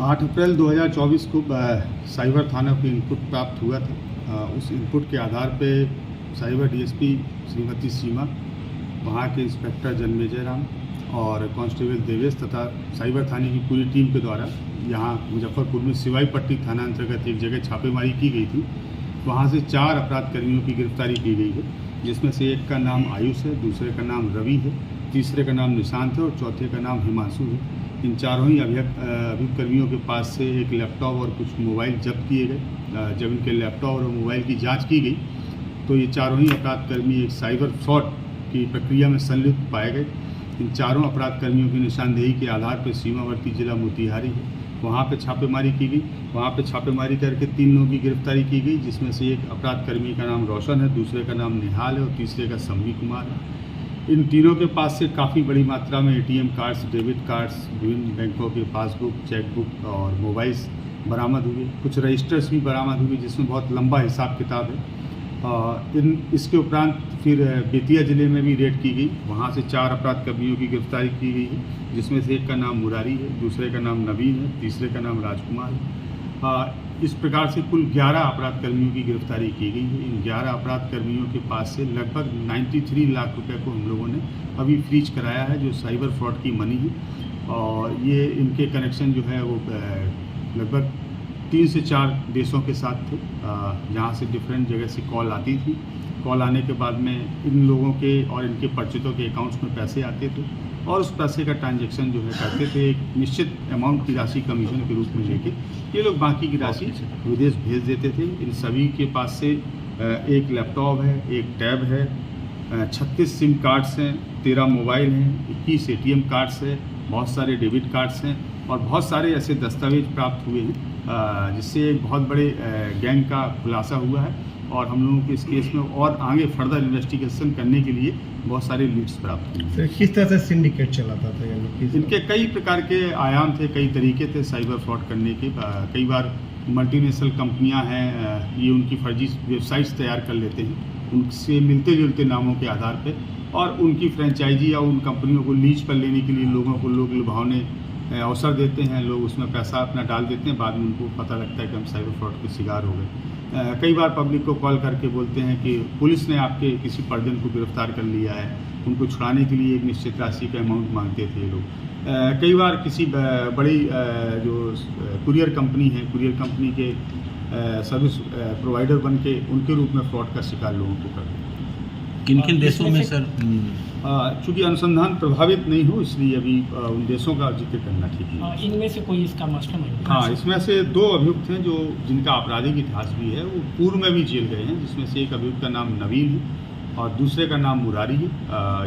आठ अप्रैल 2024 को साइबर थाना को इनपुट प्राप्त हुआ था। उस इनपुट के आधार पे साइबर डीएसपी श्रीमती सीमा, वहाँ के इंस्पेक्टर जन्मेजय राम और कांस्टेबल देवेश तथा साइबर थाने की पूरी टीम के द्वारा यहाँ मुजफ्फरपुर में सिवाई पट्टी थाना अंतर्गत एक जगह छापेमारी की गई थी। वहाँ से 4 अपराध कर्मियों की गिरफ्तारी की गई है, जिसमें से एक का नाम आयुष है, दूसरे का नाम रवि है, तीसरे का नाम निशांत है और चौथे का नाम हिमांशु है। इन चारों ही अभियुक्त कर्मियों के पास से एक लैपटॉप और कुछ मोबाइल जब्त किए गए। जब इनके लैपटॉप और मोबाइल की जांच की गई तो ये चारों ही अपराध कर्मी एक साइबर फ्रॉड की प्रक्रिया में संलिप्त पाए गए। इन चारों अपराध कर्मियों की निशानदेही के आधार पर सीमावर्ती जिला मोतिहारी है, वहाँ पे छापेमारी की गई। वहाँ पे छापेमारी करके 3 लोगों की गिरफ्तारी की गई, जिसमें से एक अपराध कर्मी का नाम रोशन है, दूसरे का नाम निहाल है और तीसरे का संवी कुमार है। इन तीनों के पास से काफ़ी बड़ी मात्रा में एटीएम कार्ड्स, डेबिट कार्ड्स, विभिन्न बैंकों के पासबुक, चेकबुक और मोबाइल्स बरामद हुए। कुछ रजिस्टर्स भी बरामद हुए, जिसमें बहुत लंबा हिसाब किताब है। इसके उपरांत फिर बेतिया ज़िले में भी रेड की गई। वहाँ से 4 अपराध कर्मियों की गिरफ्तारी की गई है, जिसमें से एक का नाम मुरारी है, दूसरे का नाम नवीन है, तीसरे का नाम राजकुमार है। इस प्रकार से कुल 11 अपराध कर्मियों की गिरफ्तारी की गई है। इन 11 अपराध कर्मियों के पास से लगभग 93 लाख रुपए को हम लोगों ने अभी फ्रीज कराया है, जो साइबर फ्रॉड की मनी है। और ये इनके कनेक्शन जो है वो लगभग 3 से 4 देशों के साथ थे, जहाँ से डिफरेंट जगह से कॉल आती थी। कॉल आने के बाद में इन लोगों के और इनके परिचितों के अकाउंट्स में पैसे आते थे और उस पैसे का ट्रांजैक्शन जो है करते थे। एक निश्चित अमाउंट की राशि कमीशन के रूप में लेके ये लोग बाकी की राशि विदेश भेज देते थे। इन सभी के पास से एक लैपटॉप है, एक टैब है, 36 सिम कार्ड्स हैं, 13 मोबाइल हैं, 21 एटीएम कार्ड्स हैं, बहुत सारे डेबिट कार्ड्स हैं और बहुत सारे ऐसे दस्तावेज प्राप्त हुए हैं, जिससे एक बहुत बड़े गैंग का खुलासा हुआ है। और हम लोगों के इस केस में और आगे फर्दर इन्वेस्टिगेशन करने के लिए बहुत सारे लीड्स प्राप्त हुए। सर, किस तरह से सिंडिकेट चलाता था? इनके कई प्रकार के आयाम थे, कई तरीके थे साइबर फ्रॉड करने के। कई बार मल्टीनेशनल कंपनियां हैं, ये उनकी फर्जी वेबसाइट्स तैयार कर लेते हैं उनसे मिलते जुलते नामों के आधार पे, और उनकी फ्रेंचाइजी या उन कंपनियों को लीज पर लेने के लिए लोगों को लोग लुभावने अवसर देते हैं। लोग उसमें पैसा अपना डाल देते हैं, बाद में उनको पता लगता है कि हम साइबर फ्रॉड के शिकार हो गए। कई बार पब्लिक को कॉल करके बोलते हैं कि पुलिस ने आपके किसी परिजन को गिरफ्तार कर लिया है, उनको छुड़ाने के लिए एक निश्चित राशि का अमाउंट मांगते थे लोग। कई बार किसी बड़ी जो कुरियर कंपनी है, कुरियर कंपनी के सर्विस प्रोवाइडर बन के उनके रूप में फ्रॉड का शिकार लोगों को कर देते हैं। किन-किन देशों में सर? चूँकि अनुसंधान प्रभावित नहीं हो, इसलिए अभी उन देशों का जिक्र करना ठीक है। इनमें से कोई इसका मास्टरमाइंड? हाँ, इसमें से 2 अभियुक्त हैं जो जिनका आपराधिक इतिहास भी है, वो पूर्व में भी जेल गए हैं, जिसमें से एक अभियुक्त का नाम नवीन है और दूसरे का नाम मुरारी है।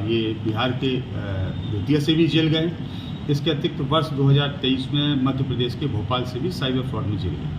ये बिहार के बेतिया से भी जेल गए हैं। इसके अतिरिक्त वर्ष 2023 में मध्य प्रदेश के भोपाल से भी साइबर फ्रॉड में जेल गए।